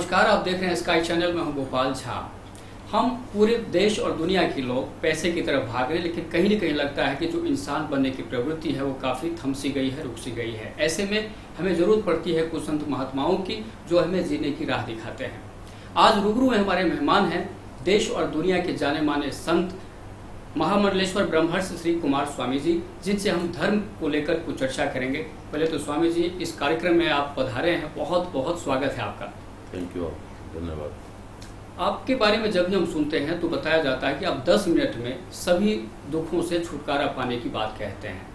नमस्कार, आप देख रहे हैं स्काई चैनल में। हूं गोपाल झा। हम पूरे देश और दुनिया के लोग पैसे की तरफ भाग रहे हैं, लेकिन कहीं न कहीं लगता है कि जो इंसान बनने की प्रवृत्ति है वो काफ़ी थम सी गई है, रुक सी गई है। ऐसे में हमें ज़रूरत पड़ती है कुछ संत महात्माओं की, जो हमें जीने की राह दिखाते हैं। आज रूबरू में हमारे मेहमान हैं देश और दुनिया के जाने माने संत महामंडलेश्वर ब्रह्मर्ष श्री कुमार स्वामी जी, जिनसे हम धर्म को लेकर कुछ चर्चा करेंगे। पहले तो स्वामी जी, इस कार्यक्रम में आप पधारे हैं, बहुत बहुत स्वागत है आपका। थैंक यू, धन्यवाद। आपके बारे में जब भी हम सुनते हैं तो बताया जाता है कि आप 10 मिनट में सभी दुखों से छुटकारा पाने की बात कहते हैं।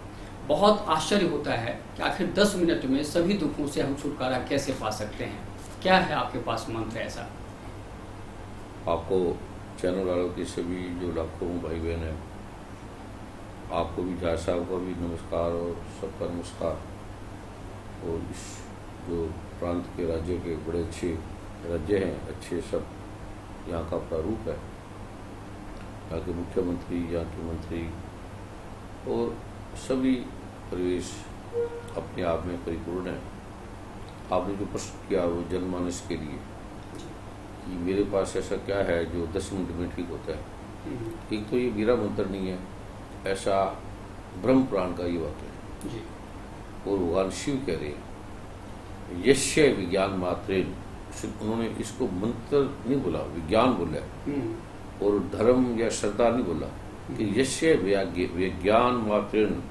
बहुत आश्चर्य होता है कि आखिर 10 मिनट में सभी दुखों से हम छुटकारा कैसे पा सकते हैं? क्या है आपके पास मंत्र ऐसा? आपको चैनल वालों की सभी जो लाखों भाई बहन हैं, आपको भी झा साहब को भी नमस्कार और सबका नमस्कार। और इस जो प्रांत के राज्य के बड़े अच्छे राज्य हैं, अच्छे सब यहाँ का प्रारूप है, यहाँ के मुख्यमंत्री, यहाँ के मंत्री और सभी परिवेश अपने आप में परिपूर्ण है। आपने जो प्रश्न किया वो जनमानस के लिए कि मेरे पास ऐसा क्या है जो 10 मिनट में ठीक होता है। एक तो ये मेरा मंत्र नहीं है, ऐसा ब्रह्म पुराण का ये वाक्य है जी। और भगवान शिव कह रहे हैं यश्य विज्ञान मात्रेन, उन्होंने इसको मंत्र नहीं बोला, विज्ञान बोला है। और धर्म या श्रद्धा नहीं बोला कि यश्य विज्ञान मात्रेन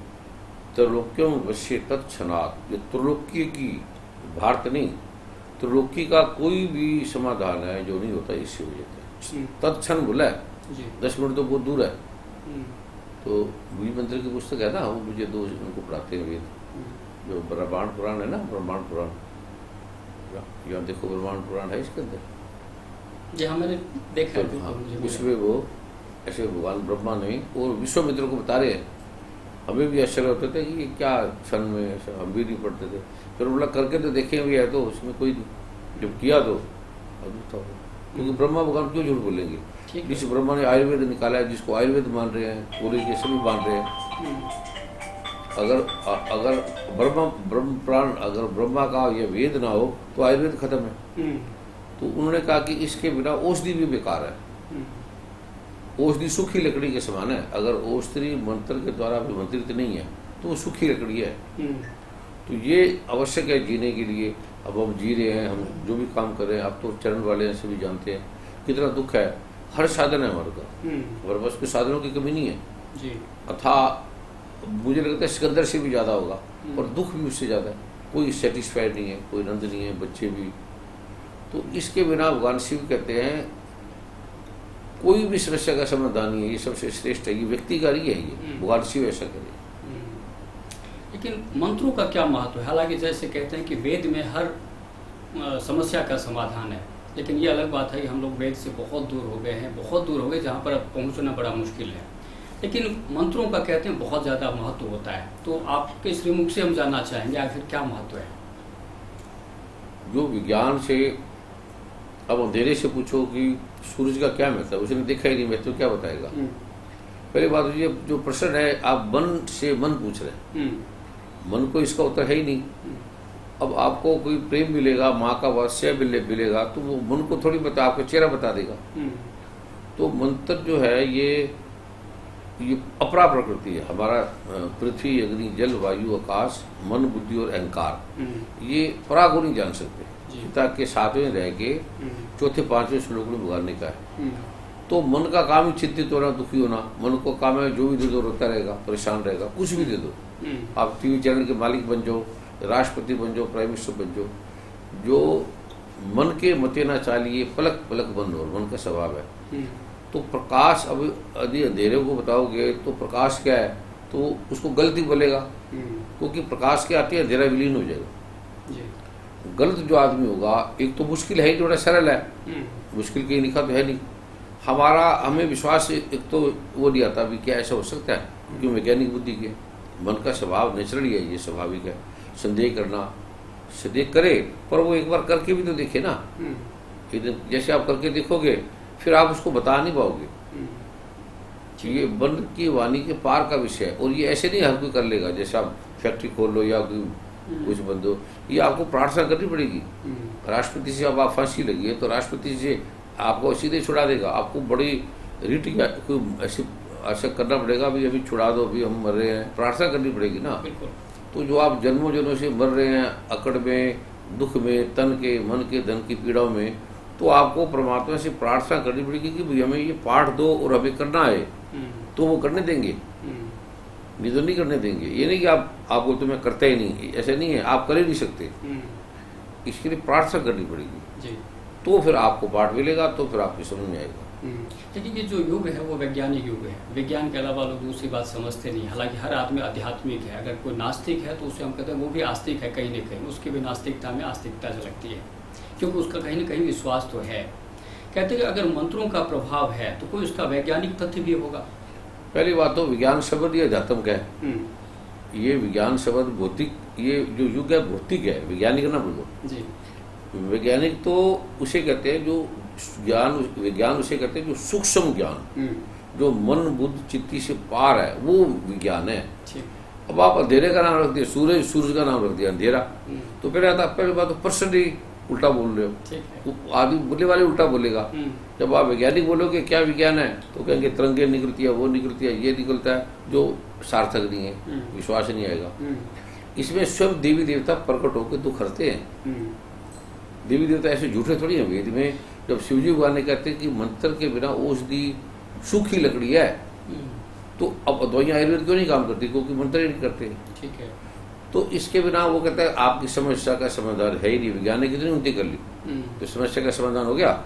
त्रिलोक्यम वश्य तत्क्षणात्। ये त्रिलोक्य की भारत नहीं, त्रिलोकी का कोई भी समाधान है जो नहीं होता इससे हो जाता है। तत्क्षण बोला है, 10 मिनट तो बहुत दूर है। तो बीज मंत्र की पुस्तक है ना, वो मुझे दो उनको पढ़ाते हैं वेद, जो ब्रह्मांड पुराण है ना, ब्रह्मांड पुराण, यहाँ देखो ब्रह्मांड पुराण है इसके अंदर जी। हाँ, मैंने देखा तो, हाँ, उसमें वो ऐसे भगवान ब्रह्मा ने और विश्वामित्र को बता रहे हैं। हमें भी आश्चर्य होते थे कि ये क्या क्षण में, ऐसा हम भी नहीं पढ़ते थे। फिर बोला करके तो देखे भी है, तो उसमें कोई नहीं, जब किया तो अद्भुत हो। क्योंकि ब्रह्मा भगवान क्यों झूठ बोलेंगे? जिस ब्रह्मा ने आयुर्वेद निकाला है, जिसको आयुर्वेद मान रहे हैं, पूरे के सभी मान रहे हैं। अगर ब्रह्म प्राण, अगर ब्रह्मा का ये वेद ना हो तो आयुर्वेद खत्म है। तो उन्होंने कहा कि इसके बिना औषधि भी बेकार है। औषधि सूखी लकड़ी के समान है। अगर औषधि मंत्र के द्वारा अभिमंत्रित नहीं है तो वो सूखी लकड़ी है। तो ये आवश्यक है जीने के लिए। अब हम जी रहे हैं, हम जो भी काम कर रहे हैं, आप तो चरण वाले हैं, सभी जानते हैं कितना दुख है। हर साधन है हमारे का, हमारे पास कोई साधनों की कमी नहीं है जी। अथा मुझे लगता है सिकंदर से भी ज़्यादा होगा, और दुख भी उससे ज़्यादा है। कोई सेटिस्फाइड नहीं है, कोई आनंद नहीं है, बच्चे भी। तो इसके बिना भगवान शिव कहते हैं कोई भी समस्या का समाधान नहीं है, ये सबसे श्रेष्ठ है, ये व्यक्ति का नहीं है, ये भगवान शिव ऐसा करे। लेकिन मंत्रों का क्या महत्व है? हालांकि जैसे कहते हैं कि वेद में हर समस्या का समाधान है, लेकिन ये अलग बात है कि हम लोग वेद से बहुत दूर हो गए हैं, बहुत दूर हो गए, जहाँ पर अब पहुँचना बड़ा मुश्किल है। लेकिन मंत्रों का कहते हैं बहुत ज़्यादा महत्व होता है। तो आपके श्रीमुख से हम जानना चाहेंगे आखिर क्या महत्व है? जो विज्ञान से, अब अंधेरे से पूछो कि सूरज का क्या महत्व है, उसने देखा ही नहीं, महत्व क्या बताएगा? पहली बात ये जो प्रश्न है, आप मन से मन पूछ रहे हैं, मन को इसका उत्तर है ही नहीं। अब आपको कोई प्रेम मिलेगा, माँ का वात्सल्य मिलेगा, तो वो मन को थोड़ी बता, आपका चेहरा बता देगा। तो मंत्र जो है ये अपरा प्रकृति है। हमारा पृथ्वी, अग्नि, जल, वायु, आकाश, मन, बुद्धि और अहंकार, ये परा को नहीं जान सकते। गीता के 7वें रह के 4थे 5वें श्लोक में भगवान ने कहा है। तो मन का काम ही चिंतित होना, दुखी होना। मन को काम है जो भी दे दो रोता रहेगा, परेशान रहेगा, कुछ भी दे दो। आप टीवी चैनल के मालिक बन जाओ, राष्ट्रपति बन जाओ, प्राइम मिनिस्टर बन जाओ, जो मन के मते ना चालिए, पलक पलक बंद हो, मन का स्वभाव है। तो प्रकाश, अब यदि अंधेरे को बताओगे तो प्रकाश क्या है, तो उसको गलती बोलेगा, क्योंकि प्रकाश के आते अंधेरा विलीन हो जाएगा। गलत जो आदमी होगा, एक तो मुश्किल है ही, थोड़ा सरल है, मुश्किल कहीं लिखा तो है नहीं। हमें विश्वास एक तो वो नहीं आता भी क्या ऐसा हो सकता है, क्योंकि वैज्ञानिक बुद्धि के मन का स्वभाव नेचुरली है, ये स्वाभाविक है संदेह करना। संदेह करे पर वो एक बार करके भी तो देखे ना। जैसे आप करके देखोगे फिर आप उसको बता नहीं पाओगे। ये मन की वाणी के पार का विषय है, और ये ऐसे नहीं हर कोई कर लेगा। जैसे आप फैक्ट्री खोल लो या कुछ बंद हो, ये आपको प्रार्थना करनी पड़ेगी। राष्ट्रपति से अब आप फांसी लगी है तो राष्ट्रपति से आपको सीधे छुड़ा देगा? आपको बड़ी रीट या कोई ऐसा करना पड़ेगा, अभी अभी छुड़ा दो, अभी हम मर रहे हैं, प्रार्थना करनी पड़ेगी ना। बिल्कुल। तो जो आप जन्मों जन्मों से मर रहे हैं अकड़ में, दुख में, तन के, मन के, धन की पीड़ाओं में, तो आपको परमात्मा से प्रार्थना करनी पड़ेगी कि भाई हमें ये पाठ दो और हमें करना है। तो वो करने देंगे, नहीं तो नहीं करने देंगे। ये नहीं कि आपको तो मैं करता ही नहीं, ऐसा नहीं है, आप कर ही नहीं सकते। इसके लिए प्रार्थना करनी पड़ेगी जी। तो फिर आपको पाठ मिलेगा, तो फिर आपकी समझ में आएगा। लेकिन ये जो युग है वो वैज्ञानिक युग है। विज्ञान के अलावा लोग दूसरी बात समझते नहीं। हालांकि हर आदमी आध्यात्मिक है। अगर कोई नास्तिक है तो उसे हम कहते हैं वो भी आस्तिक है कहीं न कहीं, उसकी भी नास्तिकता में आस्तिकता झलकती है, क्योंकि उसका कहीं न कहीं विश्वास तो है। कहते हैं कि अगर मंत्रों का प्रभाव है तो कोई उसका वैज्ञानिक तथ्य भी होगा। पहली बात तो विज्ञान शब्द ये अध्यात्म का है। ये विज्ञान शब्द भौतिक, ये जो युग है भौतिक है, वैज्ञानिक ना बोलो जी। वैज्ञानिक तो उसे कहते हैं जो ज्ञान, विज्ञान उसे कहते हैं जो सूक्ष्म ज्ञान, जो मन बुद्ध चित्ती से पार है, वो विज्ञान है। अब आप अंधेरे का नाम रख दिया सूरज, सूरज का नाम रख दिया अंधेरा, तो पहले बात तो पर्सन ही उल्टा बोल रहे हो। तो आदमी बोलने वाले उल्टा बोलेगा। जब आप वैज्ञानिक बोलोगे क्या विज्ञान है तो कहेंगे तरंगे निकलती है, वो निकलती है, ये निकलता है, जो सार्थक नहीं है, विश्वास नहीं आएगा। इसमें स्वयं देवी देवता प्रकट होकर दुख हरते हैं। देवी देवता ऐसे झूठे थोड़ी हैं। वेद में जब शिवजी भगवान ने कहते हैं कि मंत्र के बिना औषधि सूखी लकड़ी है, तो अब दवाइयाँ आयुर्वेद क्यों नहीं काम करती? क्योंकि मंत्र ही नहीं करते। ठीक है। तो इसके बिना वो कहता है आपकी समस्या का समाधान है ही नहीं। विज्ञान ने कितनी उन्नति कर ली तो समस्या का समाधान हो गया।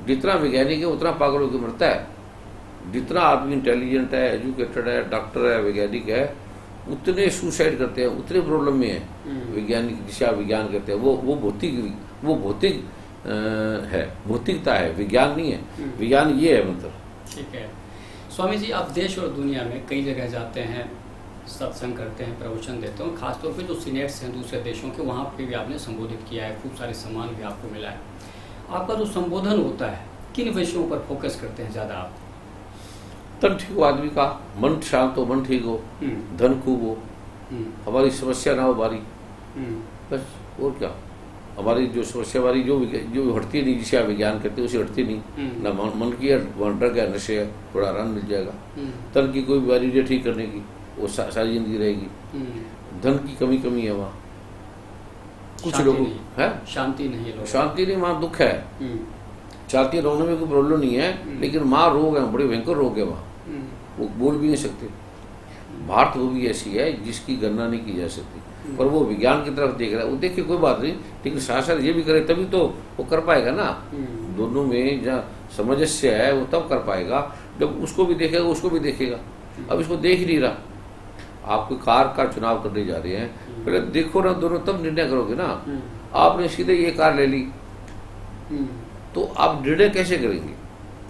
जितना वैज्ञानिक है उतना पागल होकर मरता है। जितना आदमी इंटेलिजेंट है, एजुकेटेड है, डॉक्टर है, वैज्ञानिक है, उतने सुसाइड करते हैं, उतने प्रॉब्लम में है। वैज्ञानिक जिसे आप विज्ञान कहते हैं वो भौतिक है, भौतिकता है, विज्ञान नहीं है। विज्ञान ये है मतलब। ठीक है। स्वामी जी, आप देश और दुनिया में कई जगह जाते हैं, सत्संग करते हैं, प्रवचन देते हैं, खासतौर पे जो सीनेट्स हैं दूसरे देशों के, वहाँ पे भी आपने संबोधित किया है, खूब सारे सम्मान भी आपको मिला है। आपका जो संबोधन होता है किन विषयों पर फोकस करते हैं ज़्यादा आप? तन ठीक हो आदमी का, मन शांत हो, मन ठीक हो, धन खूब हो, हमारी समस्या ना हो बारी, बस। और क्या? हमारी जो समस्या हमारी जो हटती नहीं, जिसे आप विज्ञान कहते हैं उसे हटती नहीं। ना मन की है, ड्रग है, नशे है, थोड़ा आराम मिल जाएगा। तन की कोई बीमारी नहीं ठीक करने की, वो सारी जिंदगी रहेगी। धन की कमी है वहाँ कुछ लोगों है, शांति नहीं है, शांति नहीं, वहाँ दुख है। शांति रोने में कोई प्रॉब्लम नहीं है, लेकिन वहाँ रोग है, बड़े भयंकर रोग है वहाँ, वो बोल भी नहीं सकते। भारत वो भी ऐसी है जिसकी गणना नहीं की जा सकती, पर वो विज्ञान की तरफ देख रहा है। वो देखिए कोई बात नहीं, लेकिन साथ साथ ये भी करे तभी तो वो कर पाएगा ना। दोनों में जहाँ सामंजस्य है वो तब कर पाएगा जब उसको भी देखेगा, उसको भी देखेगा। अब इसको देख ही नहीं रहा। आप कोई कार का चुनाव करने जा रहे हैं, पहले देखो ना दोनों, तब निर्णय करोगे ना। आपने सीधे ये कार ले ली तो आप निर्णय कैसे करेंगे?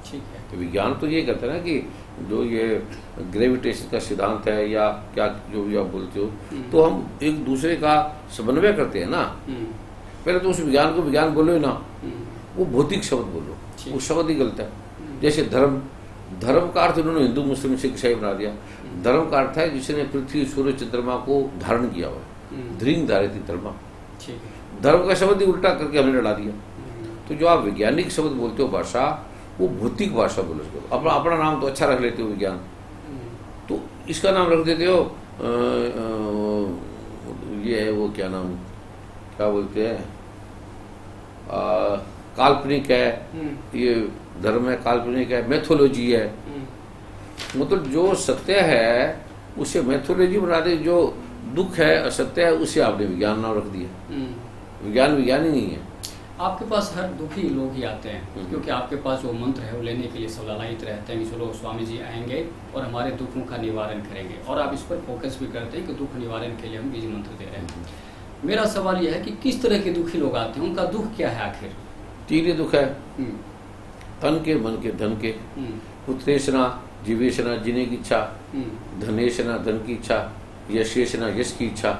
ठीक है। तो विज्ञान तो ये कहता है ना कि जो ये ग्रेविटेशन का सिद्धांत है या क्या जो भी आप बोलते हो, तो हम एक दूसरे का समन्वय करते हैं ना। पहले तो उस विज्ञान को विज्ञान बोलो ही ना, वो भौतिक शब्द बोलो, वो शब्द ही गलत है। जैसे धर्म का अर्थ उन्होंने हिंदू मुस्लिम सिख ईसाई बना दिया। धर्म का अर्थ है जिसने पृथ्वी सूर्य चंद्रमा को धारण किया हुआ, ध्रिंग धारित धर्मा। धर्म का शब्द ही उल्टा करके हमने लड़ा दिया। तो जो आप वैज्ञानिक शब्द बोलते हो भाषा, वो भौतिक भाषा बोलो। अपना नाम तो अच्छा रख लेते हो विज्ञान, तो इसका नाम रख देते हो ये है वो क्या नाम, क्या बोलते हैं, काल्पनिक है, ये धर्म है, काल्पनिक है, मैथोलॉजी है। मतलब जो सत्य है उसे मैथोलॉजी बना दे, जो दुख है असत्य है उसे आपने विज्ञान नाम रख दिया। विज्ञान विज्ञान ही नहीं है। आपके पास हर दुखी लोग ही आते हैं, क्योंकि आपके पास जो मंत्र है वो लेने के लिए सब लालायित रहते हैं कि चलो स्वामी जी आएंगे और हमारे दुखों का निवारण करेंगे, और आप इस पर फोकस भी करते हैं कि दुख निवारण के लिए हम बीज मंत्र दे रहे हैं। मेरा सवाल यह है कि किस तरह के दुखी लोग आते हैं, उनका दुख क्या है आखिर? तीन ही दुख है, तन के, मन के, धन के। उत्तेजना, जीवेशना, जीने की इच्छा, धनेशना, धन की इच्छा, यशेषना, यश की इच्छा।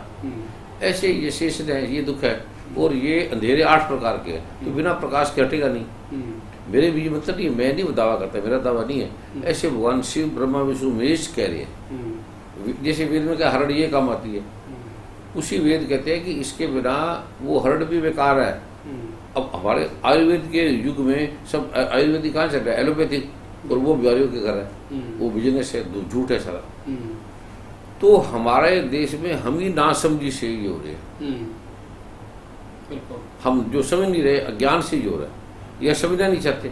ऐसे यशेषना है, ये दुख है। और ये अंधेरे 8 प्रकार के हैं, तो बिना प्रकाश के हटेगा नहीं। मेरे बीज मतलब नहीं, मैं नहीं दावा करता, मेरा दावा नहीं है। ऐसे भगवान शिव, ब्रह्मा, विष्णु, महेश कह रहे हैं। जैसे वेद में क्या हरण ये काम आती है, उसी वेद कहते हैं कि इसके बिना वो हर्ड भी बेकार है। अब हमारे आयुर्वेद के युग में सब आयुर्वेदिक कहाँ चल रहा है, एलोपैथिक, और वो बीमारियों के घर है, वो बिजनेस है, झूठ है सारा। तो हमारे देश में हम ही नासमझी से ही हो रहे हैं, हम जो समझ नहीं रहे, अज्ञान से ही हो रहा है, यह समझना नहीं चाहते।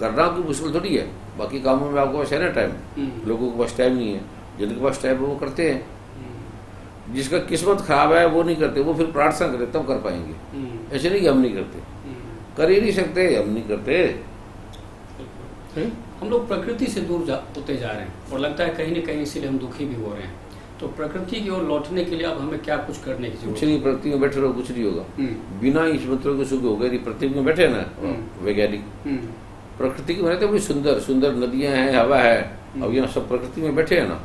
करना कोई मुश्किल थोड़ी है, बाकी कामों में आपके पास है ना टाइम, लोगों के पास टाइम नहीं है, जिनके पास टाइम है वो करते हैं, जिसका किस्मत खराब है वो नहीं करते, वो फिर प्रार्थना करे तब कर पाएंगे। ऐसे नहीं कि हम नहीं करते, कर ही नहीं सकते, हम नहीं करते। हम लोग प्रकृति से दूर होते जा रहे हैं और लगता है कहीं न कहीं इसीलिए हम दुखी भी हो रहे हैं। तो प्रकृति की ओर लौटने के लिए अब हमें क्या कुछ करने की जरूरत है? कुछ नहीं, प्रकृति में बैठे रहो, कुछ नहीं होगा। बिना इस मंत्रों के सुख हो गए। प्रकृति में बैठे ना वैज्ञानिक, प्रकृति की बने बड़ी सुंदर सुंदर नदियां हैं, हवा है, अब यहाँ सब प्रकृति में बैठे हैं ना,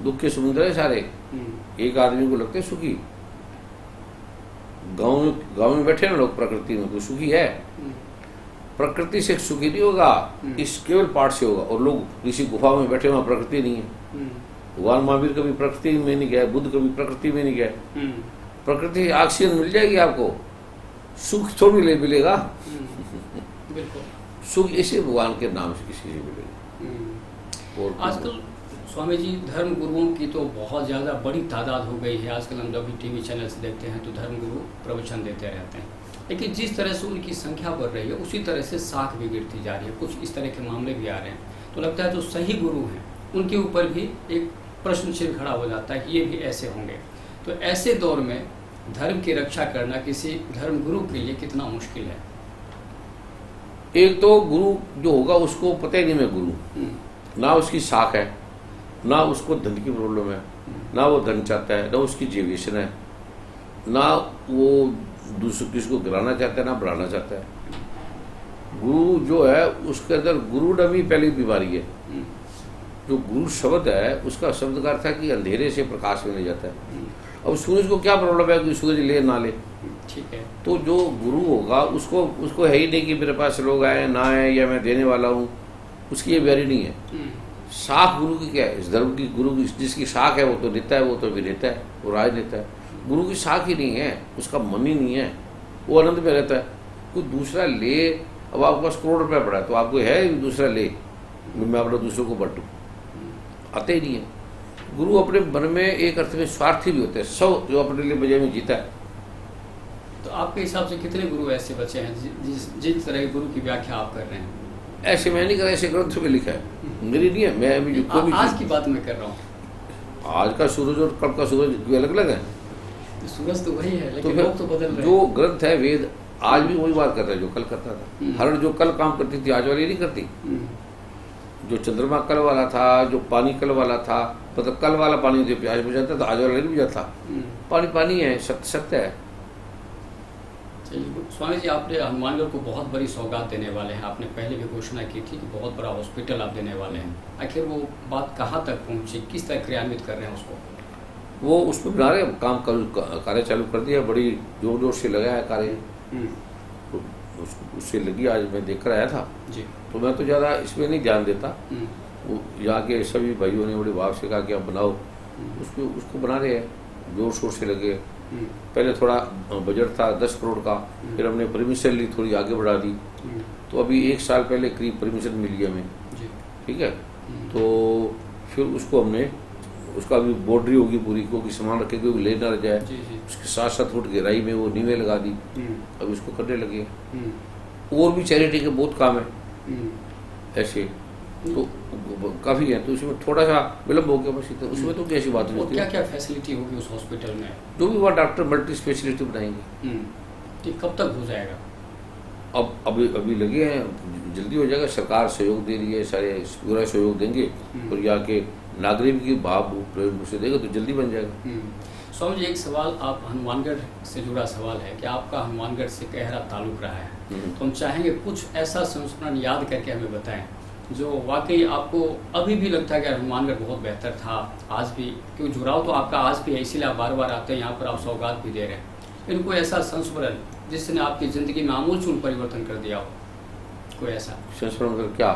दुख के समुद्र है सारे। एक आदमी को लगते सुखी, गाँव में बैठे ना लोग प्रकृति में, तो सुखी है। प्रकृति से सुखी नहीं होगा, इस केवल पाठ से होगा। और लोग इसी गुफा में बैठे, वहां प्रकृति नहीं है। भगवान महावीर कभी प्रकृति में नहीं गया, बुद्ध कभी प्रकृति में नहीं गया। प्रकृति ऑक्सीजन मिल जाएगी आपको, सुख थोड़ी ले मिलेगा। सुख इसी भगवान के नाम से किसी से मिलेगा। और आजकल स्वामी जी धर्म गुरुओं की तो बहुत ज़्यादा बड़ी तादाद हो गई है। आजकल हम जब भी टीवी चैनल से देखते हैं तो धर्म गुरु प्रवचन देते रहते हैं, लेकिन जिस तरह से उनकी संख्या बढ़ रही है उसी तरह से साख भी गिरती जा रही है। कुछ इस तरह के मामले भी आ रहे हैं, तो लगता है जो सही गुरु हैं उनके ऊपर भी एक प्रश्न चिन्ह खड़ा हो जाता है कि ये भी ऐसे होंगे। तो ऐसे दौर में धर्म की रक्षा करना किसी धर्म गुरु के लिए कितना मुश्किल है? एक तो गुरु जो होगा उसको पता ही नहीं मैं गुरु, ना उसकी साख है, ना उसको धन की प्रॉब्लम है, ना वो धन चाहता है, ना उसकी जेविएशन है, ना वो दूसरे किसी को गिराना चाहता है, ना बढ़ाना चाहता है। गुरु जो है उसके अंदर गुरु डमी पहली बीमारी है। जो गुरु शब्द है उसका शब्द का अर्थ है कि अंधेरे से प्रकाश में ले जाता है। अब सूरज को क्या प्रॉब्लम है कि सूरज ले ना ले, ठीक है। तो जो गुरु होगा उसको है ही नहीं कि मेरे पास लोग आए ना आए या मैं देने वाला हूँ, उसकी ये बेरी नहीं है। शाख गुरु की क्या है? इस धर्म की गुरु की जिसकी शाख है वो तो नेता है, वो तो विनेता है, वो राजनेता है। गुरु की शाख ही नहीं है, उसका मन ही नहीं है, वो आनंद में रहता है। कोई दूसरा ले, अब आपके पास करोड़ रुपया पड़ा है तो आपको है दूसरा ले, मैं अपना दूसरों को बांटूं, आते ही नहीं है। गुरु अपने मन में एक अर्थ में स्वार्थी भी होते हैं, सब जो अपने लिए बजाय में जीता है। तो आपके हिसाब से कितने गुरु ऐसे बचे हैं जिस तरह के गुरु की व्याख्या आप कर रहे हैं? ऐसे मैं नहीं कर रहा, ऐसे ग्रंथ में लिखा है, मेरी नहीं है। मैं अभी कोई आज की बात मैं कर रहा हूँ। आज का सूरज और कल का सूरज अलग अलग है। सूरज तो वही है, लेकिन लोग तो बदल रहे हैं। जो ग्रंथ है वेद आज भी वही बात कर रहा है जो कल करता था। हरण जो कल काम करती थी आज वाली नहीं करती। जो चंद्रमा कल वाला था, जो पानी कल वाला था, मतलब कल वाला पानी जो प्यास बुझाता था आज वाला नहीं बुझाता। पानी पानी है, सत्य सत्य है। चलिए स्वामी जी, आपने हनुमानगढ़ को बहुत बड़ी सौगात देने वाले हैं। आपने पहले भी घोषणा की थी कि बहुत बड़ा हॉस्पिटल आप देने वाले हैं। आखिर वो बात कहाँ तक पहुँची, किस तरह क्रियान्वित कर रहे हैं उसको? वो उस पर बना रहे काम, कार्य चालू कर दिया, बड़ी जोर जोर से लगा है कार्य। उससे लगी, आज मैं देख कर आया था जी। तो मैं तो ज़्यादा इसमें नहीं ध्यान देता। वो यहाँ के सभी भाइयों ने बड़े भाव से कहा कि आप बनाओ, उसको बना रहे हैं, जोर शोर से लगे। पहले थोड़ा बजट था 10 करोड़ का, फिर हमने परमिशन ली, थोड़ी आगे बढ़ा दी, तो अभी 1 साल पहले करीब परमिशन मिली हमें, ठीक है। तो फिर उसको हमने, उसका अभी बाउंड्री होगी पूरी, क्योंकि सामान रखे कोई ले ना रह जाए, उसके 7-7 फुट गहराई में वो नींवें लगा दी, अब इसको करने लगे। और भी चैरिटी के बहुत काम है ऐसे, तो काफ़ी है। तो उसमें थोड़ा सा विलम्ब हो गया बस, इतना। उसमें तो कैसी बात नहीं। क्या क्या फैसिलिटी होगी उस हॉस्पिटल में? जो भी वहाँ डॉक्टर मल्टी स्पेशलिटी बनाएंगे। ठीक, कब तक हो जाएगा? अब अभी लगे हैं, जल्दी हो जाएगा। सरकार सहयोग दे रही है, सारे पूरा सहयोग देंगे, और यहाँ के नागरिक की भाव प्रयोग से देगा तो जल्दी बन जाएगा। स्वामी जी, एक सवाल आप हनुमानगढ़ से जुड़ा सवाल है कि आपका हनुमानगढ़ से गहरा ताल्लुक रहा है, तो हम चाहेंगे कुछ ऐसा संस्मरण याद करके हमें बताएं जो वाकई आपको अभी भी लगता है कि हनुमानगढ़ बहुत बेहतर था आज भी, क्योंकि जुड़ाव तो आपका आज भी है, इसीलिए आप बार बार आते हैं यहाँ पर, आप सौगात भी दे रहे हैं। इनको ऐसा संस्मरण जिसने आपकी ज़िंदगी में आमूलचूल परिवर्तन कर दिया हो, कोई ऐसा संस्मरण कर क्या?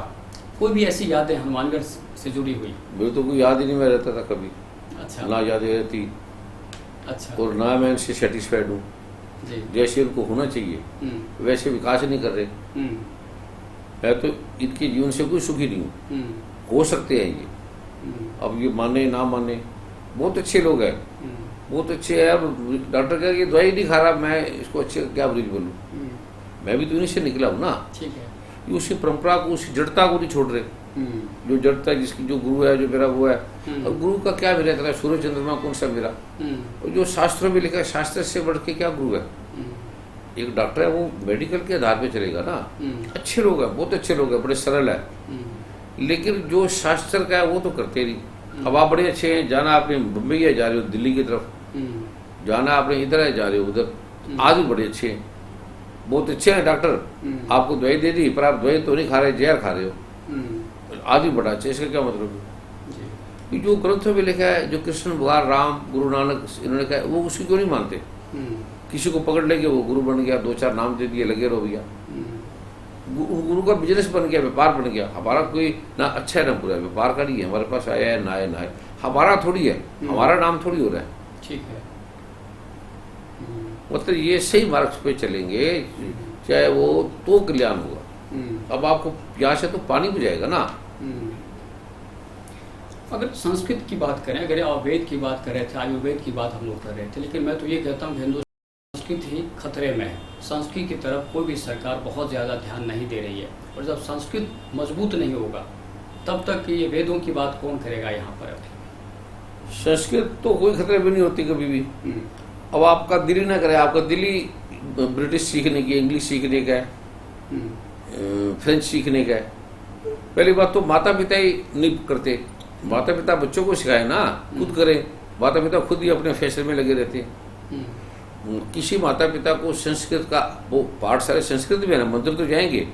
कोई भी ऐसी यादें हनुमानगढ़ से जुड़ी हुई? मुझे तो कोई याद ही नहीं मैं रहता था कभी। अच्छा। ना यादें रहती, अच्छा। और ना मैं इनसे सेटिस्फाइड हूँ। जी। जैसे इनको होना चाहिए वैसे विकास नहीं कर रहे है, तो इनके जीवन से कोई सुखी नहीं हूँ। हो सकते हैं ये, अब ये माने ना माने, बहुत अच्छे लोग हैं, बहुत अच्छे हैं। अब डॉक्टर कह ये दवाई नहीं खा रहा, मैं इसको अच्छे क्या बुरी बोलूँ, मैं भी तो इन्हीं से निकला हूँ ना। ठीक है। ये उसी परंपरा को, उसी जड़ता को नहीं छोड़ रहे। जो जड़ता जिसकी, जो गुरु है, जो मेरा वो है, और गुरु का क्या मेरा इतना, सूर्य चंद्रमा कौन सा मेरा, और जो शास्त्रों में लिखा है, शास्त्र से बढ़ के क्या गुरु है। एक डॉक्टर है वो मेडिकल के आधार पे चलेगा ना। अच्छे लोग हैं, बहुत अच्छे लोग हैं, बड़े सरल है, लेकिन जो शास्त्र का है वो तो करते नहीं। अब आप बड़े अच्छे हैं, जाना आपने बम्बई है, जा रहे हो दिल्ली की तरफ, जाना आपने इधर है, जा रहे हो उधर, आज भी बड़े अच्छे हैं, बहुत अच्छे हैं डॉक्टर। आपको दवाई दे दी, पर आप दवाई तो नहीं खा रहे, जहर खा रहे हो, आज भी बड़ा अच्छा। इसका क्या मतलब है? जो ग्रंथों में लिखा है, जो कृष्ण भगवान राम गुरु नानक इन्होंने कहा, वो उसकी क्यों नहीं मानते? किसी को पकड़ लेंगे, वो गुरु बन गया, 2-4 नाम दे दिए, लगे रहो भैया। गुरु का बिजनेस बन गया, व्यापार बन गया। हमारा कोई ना अच्छा है ना बुरा है, व्यापार का नहीं है, हमारे पास आया है ना है, ना है हमारा थोड़ी है, हमारा नाम थोड़ी हो रहा है। ठीक है। मतलब ये सही मार्ग पे चलेंगे, चाहे वो तो कल्याण होगा। अब आपको प्यास है तो पानी बुझाएगा ना। अगर संस्कृत की बात करें, अगर वेद की बात कर रहे थे, आयुर्वेद की बात हम लोग कर रहे थे, लेकिन मैं तो ये कहता हूँ हिंदू संस्कृत ही खतरे में है। संस्कृत की तरफ कोई भी सरकार बहुत ज़्यादा ध्यान नहीं दे रही है, और जब संस्कृत मजबूत नहीं होगा तब तक ये वेदों की बात कौन करेगा यहाँ पर? संस्कृत तो कोई खतरे में नहीं होती कभी भी। अब आपका दिल ही ना करे, आपका दिल ही ब्रिटिश सीखने की, इंग्लिश सीखने का है, फ्रेंच सीखने का है। पहली बात तो माता पिता ही नहीं करते, माता पिता बच्चों को सिखाए ना, खुद करें। माता पिता खुद ही अपने फैसले में लगे रहते हैं। किसी माता पिता को संस्कृत का वो पाठ, सारे संस्कृत में है ना, मंत्र तो जाएंगे,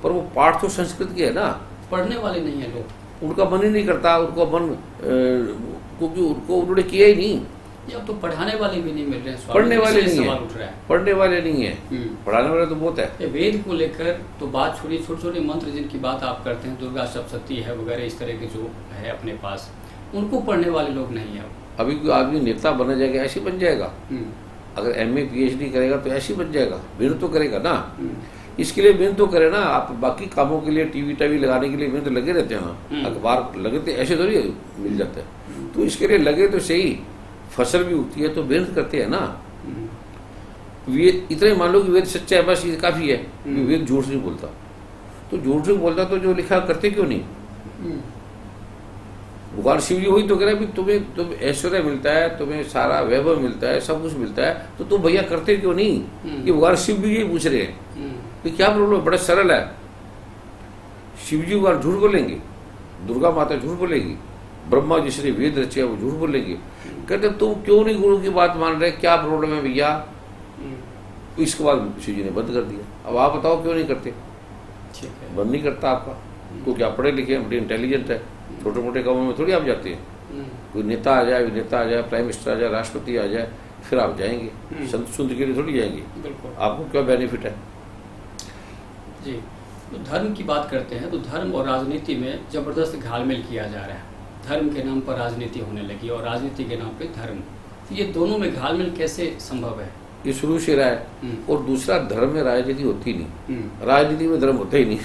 पर वो पाठ तो संस्कृत के है ना। पढ़ने वाले नहीं है लोग, उनका मन ही नहीं करता, उनको मन, क्योंकि उनको उन्होंने किया ही नहीं। अब तो पढ़ाने वाले भी नहीं मिल रहे हैं, पढ़ने वाले नहीं सवाल उठ रहा है। पढ़ने वाले नहीं है, पढ़ाने वाले तो बहुत है। वेद को लेकर तो बात छोड़ी, छोटे छोटे मंत्र जिनकी बात आप करते हैं, दुर्गा सप्तशती है वगैरह, इस तरह के जो है अपने पास, उनको पढ़ने वाले लोग नहीं है। अभी कोई आदमी नेता बना जाएगा, ऐसे बन जाएगा। अगर MA PhD करेगा तो ऐसे बन जाएगा, मेहनत तो करेगा ना। इसके लिए मेहनत तो करे ना। आप बाकी कामों के लिए, टीवी लगाने के लिए मेहनत लगे रहते हैं ना, अखबार लगे थे, ऐसे थोड़ी मिल जाता है। तो इसके लिए लगे तो सही, फसल भी उगती है तो मेहनत करते हैं ना। वेद इतने मान लो कि वेद सच्चा है, बस ये काफी है। वेद झूठ नहीं बोलता, तो झूठ नहीं बोलता तो जो लिखा करते क्यों नहीं? भगवान शिव जी वही तो कह रहे हैं, तुम ऐश्वर्य मिलता है, तुम्हें सारा वैभव मिलता है, सब कुछ मिलता है, तो तुम भैया करते क्यों नहीं? ये भगवान शिव भी यही पूछ रहे हैं कि क्या प्रॉब्लम? बड़ा सरल है। शिव जी भगवान झूठ बोलेंगे, दुर्गा माता झूठ बोलेगी, ब्रह्मा जिसने वेद रचे वो झूठ बोलेंगे। कहते तुम क्यों नहीं गुरु की बात मान रहे, क्या प्रॉब्लम है भैया? इसके बाद शिव जी ने बंद कर दिया। अब आप बताओ क्यों नहीं करते? बंद नहीं करता आपका, क्योंकि आप पढ़े लिखे हैं, बड़े इंटेलिजेंट है। छोटे मोटे कामों में थोड़ी आप जाते हैं। कोई नेता आ जाए, अभिनेता आ जाए, प्राइम मिनिस्टर आ जाए, राष्ट्रपति आ जाए, फिर आप जाएंगे। संत सुंद के लिए थोड़ी जाएंगे। आपको क्या बेनिफिट है? जी, तो धर्म की बात करते हैं, तो धर्म और राजनीति में जबरदस्त घालमेल किया जा रहा है। धर्म के नाम पर राजनीति होने लगी और राजनीति के नाम पे धर्म, ये दोनों में घालमेल कैसे संभव है? ये शुरू से रहा है। और दूसरा, धर्म में राजनीति होती नहीं, राजनीति में धर्म होता ही नहीं।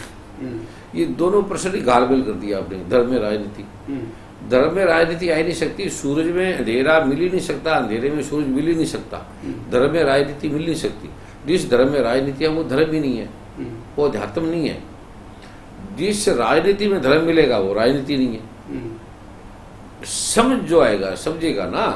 ये दोनों प्रश्न ही घालमेल कर दिया आपने। धर्म में राजनीति, धर्म में राजनीति आ ही नहीं सकती। सूरज में अंधेरा मिल ही नहीं सकता, अंधेरे में सूरज मिल ही नहीं सकता। धर्म में राजनीति मिल नहीं सकती। जिस धर्म में राजनीति है वो धर्म ही नहीं है, वो अध्यात्म नहीं है। जिस राजनीति में धर्म मिलेगा वो राजनीति नहीं है। समझ जो आएगा, समझेगा ना,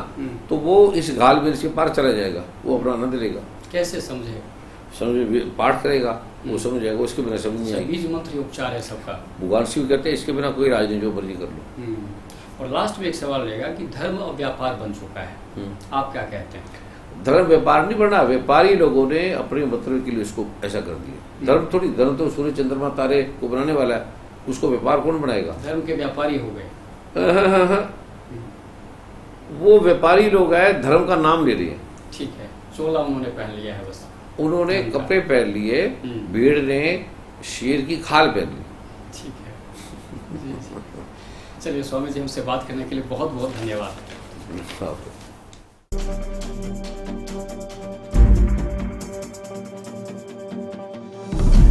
तो वो इस घालमेल से पार चला जाएगा, वो अपना आनंद लेगा। कैसे समझेगा? समझे, पाठ करेगा वो समझ जाएगा। उसके बिना समझ नहीं आएगी। बीज मंत्र उपचार है सबका। भगवान शिव कहते हैं इसके बिना कोई राजनीति जो मर्जी कर लो। और लास्ट में एक सवाल रहेगा कि धर्म और व्यापार बन चुका है, आप क्या कहते हैं? धर्म व्यापार नहीं बना, व्यापारी लोगों ने अपने मतलब के लिए उसको ऐसा कर दिया। धर्म थोड़ी, धर्म तो सूर्य चंद्रमा तारे को बनाने वाला है, उसको व्यापार कौन बनाएगा? धर्म के व्यापारी हो गए। वो व्यापारी लोग हैं, धर्म का नाम ले रहे हैं। ठीक है, चोला उन्होंने पहन लिया है, बस उन्होंने कपड़े पहन लिए, भेड़ ने शेर की खाल पहन ली। ठीक है जी जी। चलिए स्वामी जी, हमसे बात करने के लिए बहुत बहुत धन्यवाद।